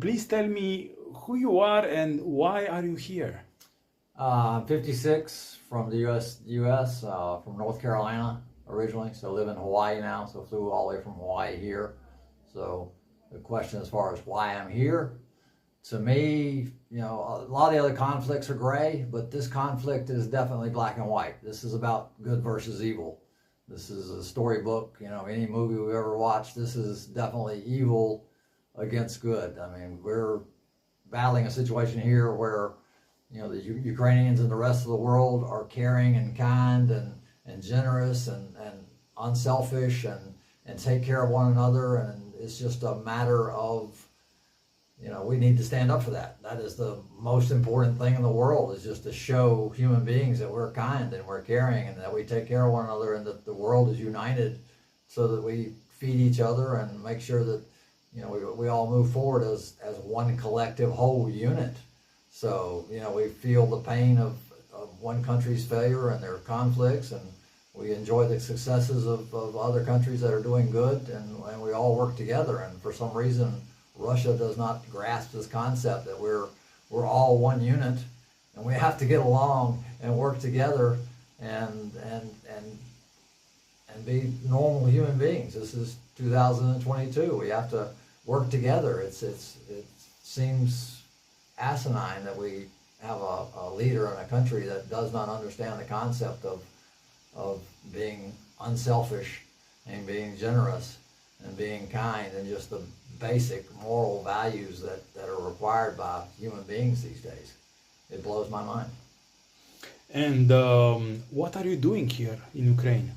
please tell me who you are and why are you here? I'm 56 from the U.S., from North Carolina originally, so live in Hawaii now, so flew all the way from Hawaii here. So the question as far as why I'm here, to me, you know, a lot of the other conflicts are gray, but this conflict is definitely black and white. This is about good versus evil. This is a storybook, you know, any movie we've ever watched, this is definitely evil against good. I mean, we're battling a situation here where, you know, the Ukrainians and the rest of the world are caring and kind and generous and unselfish and take care of one another, and it's just a matter of, you know, we need to stand up for that. That is the most important thing in the world, is just to show human beings that we're kind and we're caring and that we take care of one another and that the world is united so that we feed each other and make sure that, you know, we all move forward as one collective whole unit. So, you know, we feel the pain of one country's failure and their conflicts, and we enjoy the successes of other countries that are doing good, and we all work together. And for some reason, Russia does not grasp this concept that we're all one unit, and we have to get along and work together and be normal human beings. This is 2022. We have to work together. It seems asinine that we have a leader in a country that does not understand the concept of being unselfish and being generous and being kind and just the basic moral values that are required by human beings these days. It blows my mind. And what are you doing here in Ukraine?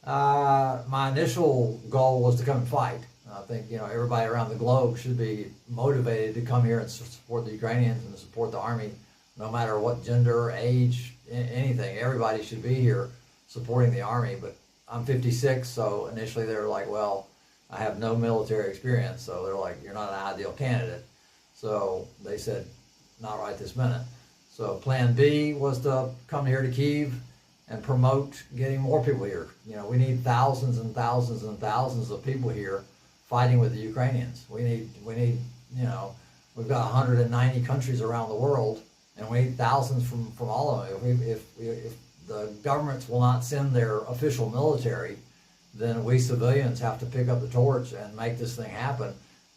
My initial goal was to come and fight. I think, you know, everybody around the globe should be motivated to come here and support the Ukrainians and support the army, no matter what gender, age, anything. Everybody should be here supporting the army. But I'm 56, so initially they were like, well, I have no military experience, so they're like, you're not an ideal candidate. So they said, not right this minute. So plan B was to come here to Kyiv and promote getting more people here. You know, we need thousands and thousands and thousands of people here fighting with the Ukrainians. We need, you know, we've got 190 countries around the world, and we need thousands from all of them. If the governments will not send their official military, then we civilians have to pick up the torch and make this thing happen.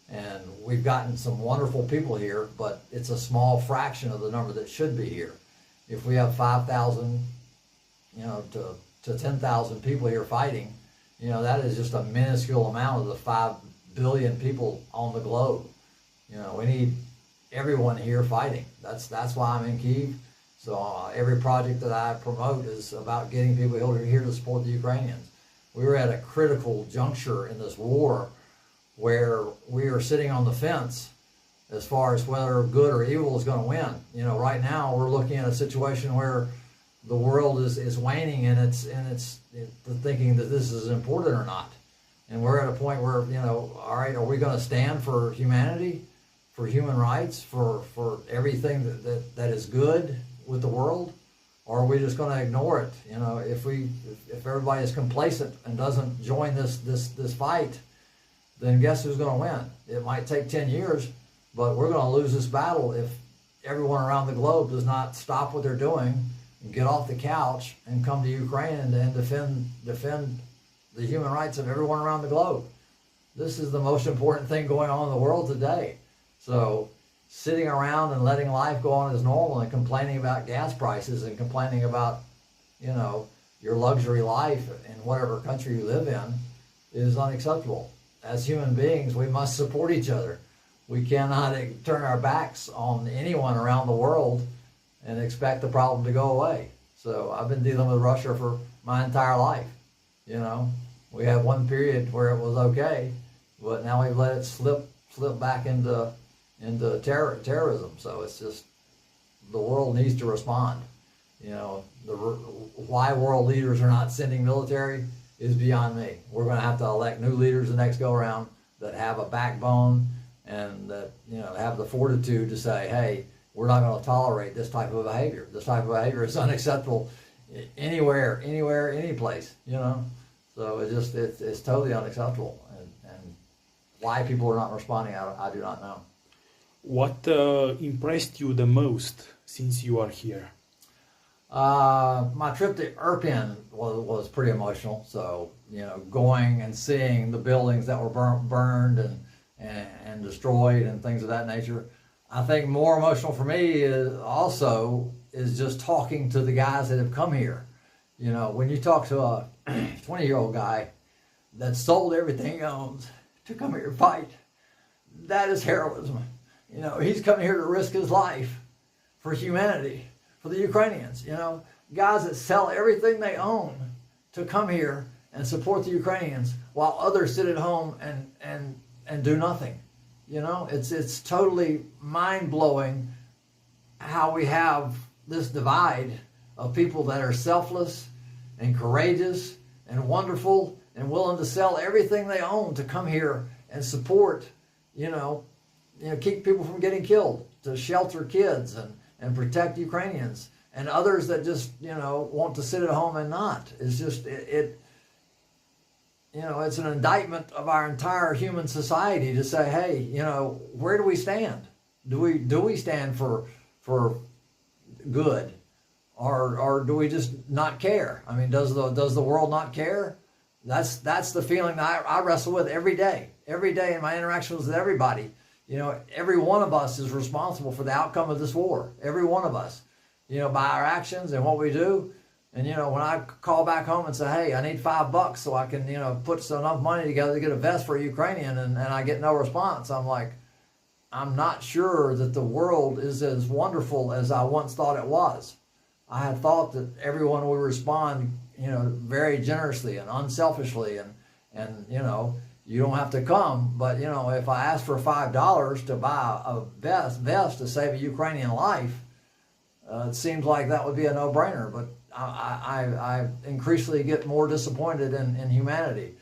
And we've gotten some wonderful people here, but it's a small fraction of the number that should be here. If we have 5,000, you know, to 10,000 people here fighting, you know, that is just a minuscule amount of the 5 billion people on the globe. You know, we need everyone here fighting. That's why I'm in Kyiv. So every project that I promote is about getting people here to support the Ukrainians. We were at a critical juncture in this war where we are sitting on the fence as far as whether good or evil is going to win. You know, right now we're looking at a situation where the world is waning and it's thinking that this is important or not. And we're at a point where, you know, all right, are we going to stand for humanity, for human rights, for everything that is good with the world? Or are we just going to ignore it? You know, if everybody is complacent and doesn't join this fight, then guess who's going to win? It might take 10 years, but we're going to lose this battle if everyone around the globe does not stop what they're doing and get off the couch and come to Ukraine and defend the human rights of everyone around the globe. This is the most important thing going on in the world today. So sitting around and letting life go on as normal and complaining about gas prices and complaining about, you know, your luxury life in whatever country you live in is unacceptable. As human beings, we must support each other. We cannot turn our backs on anyone around the world and expect the problem to go away. So I've been dealing with Russia for my entire life. You know, we had one period where it was okay, but now we've let it slip back into terrorism. So it's just, the world needs to respond. You know, why world leaders are not sending military is beyond me. We're going to have to elect new leaders the next go around that have a backbone and that, you know, have the fortitude to say, hey, we're not going to tolerate this type of behavior. This type of behavior is unacceptable anywhere, any place, you know. So it's totally unacceptable. And why people are not responding, I do not know. What impressed you the most since you are here? My trip to Irpin was pretty emotional. So, going and seeing the buildings that were burned and destroyed and things of that nature. I think more emotional for me is just talking to the guys that have come here. When you talk to a 20-year-old guy that sold everything he owns to come here and fight, that is heroism. He's coming here to risk his life for humanity, for the Ukrainians. Guys that sell everything they own to come here and support the Ukrainians while others sit at home and do nothing. It's totally mind-blowing how we have this divide of people that are selfless and courageous and wonderful and willing to sell everything they own to come here and support, keep people from getting killed, to shelter kids and protect Ukrainians, and others that just, want to sit at home and not. It's just, it's an indictment of our entire human society to say, hey, where do we stand? Do we stand for good, or do we just not care? I mean, does the world not care? That's the feeling that I wrestle with every day in my interactions with everybody. Every one of us is responsible for the outcome of this war. Every one of us, by our actions and what we do. And, when I call back home and say, hey, I need $5 so I can, put enough money together to get a vest for a Ukrainian, and I get no response, I'm like, I'm not sure that the world is as wonderful as I once thought it was. I had thought that everyone would respond, very generously and unselfishly, and you don't have to come, but if I ask for $5 to buy a vest to save a Ukrainian life, it seems like that would be a no-brainer. But I increasingly get more disappointed in humanity,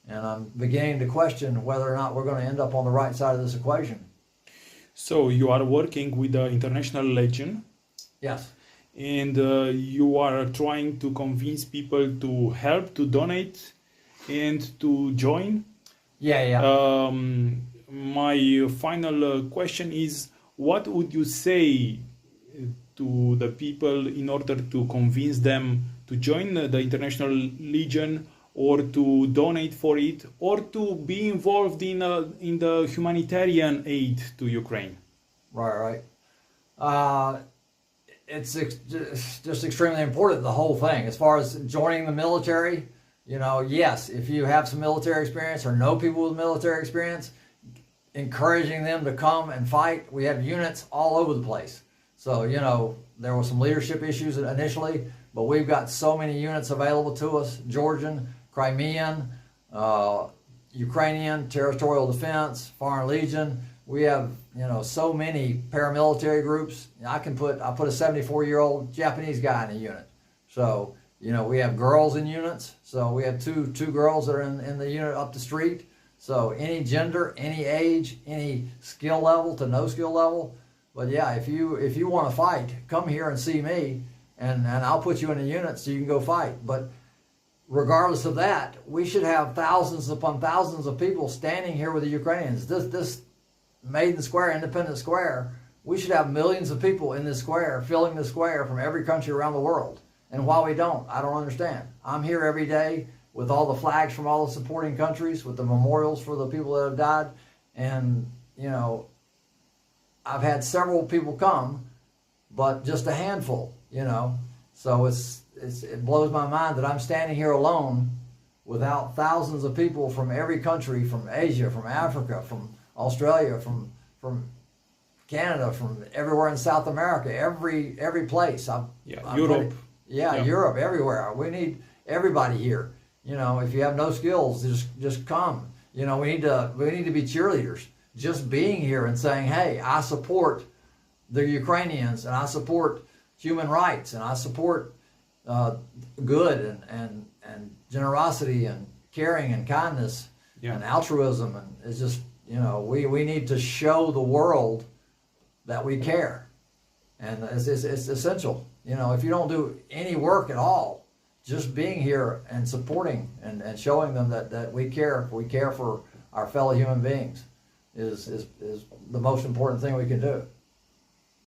and I'm beginning to question whether or not we're going to end up on the right side of this equation. So you are working with the International Legion. Yes. And you are trying to convince people to help, to donate, and to join. Yeah. My final question is, what would you say to the people in order to convince them to join the International Legion, or to donate for it, or to be involved in the humanitarian aid to Ukraine? Right. It's just extremely important, the whole thing. As far as joining the military, yes, if you have some military experience or know people with military experience, encouraging them to come and fight. We have units all over the place. So, there were some leadership issues initially, but we've got so many units available to us: Georgian, Crimean, Ukrainian, Territorial Defense, Foreign Legion. We have, so many paramilitary groups. I put a 74-year-old Japanese guy in a unit. So, we have girls in units. So we have two girls that are in the unit up the street. So any gender, any age, any skill level to no skill level. But yeah, if you want to fight, come here and see me, and I'll put you in a unit so you can go fight. But regardless of that, we should have thousands upon thousands of people standing here with the Ukrainians. This Maiden Square, Independence Square, we should have millions of people in this square, filling the square from every country around the world. And while we don't, I don't understand. I'm here every day with all the flags from all the supporting countries, with the memorials for the people that have died. And, I've had several people come, but just a handful, So it blows my mind that I'm standing here alone without thousands of people from every country, from Asia, from Africa, from Australia, from Canada, from everywhere in South America, every place. Europe. Europe, everywhere. We need everybody here. If you have no skills, just come. We need to be cheerleaders. Just being here and saying, hey, I support the Ukrainians, and I support human rights, and I support good and generosity and caring and kindness and altruism, and it's just we need to show the world that we care, and it's essential. If you don't do any work at all, just being here and supporting and showing them that we care for our fellow human beings, is the most important thing we can do.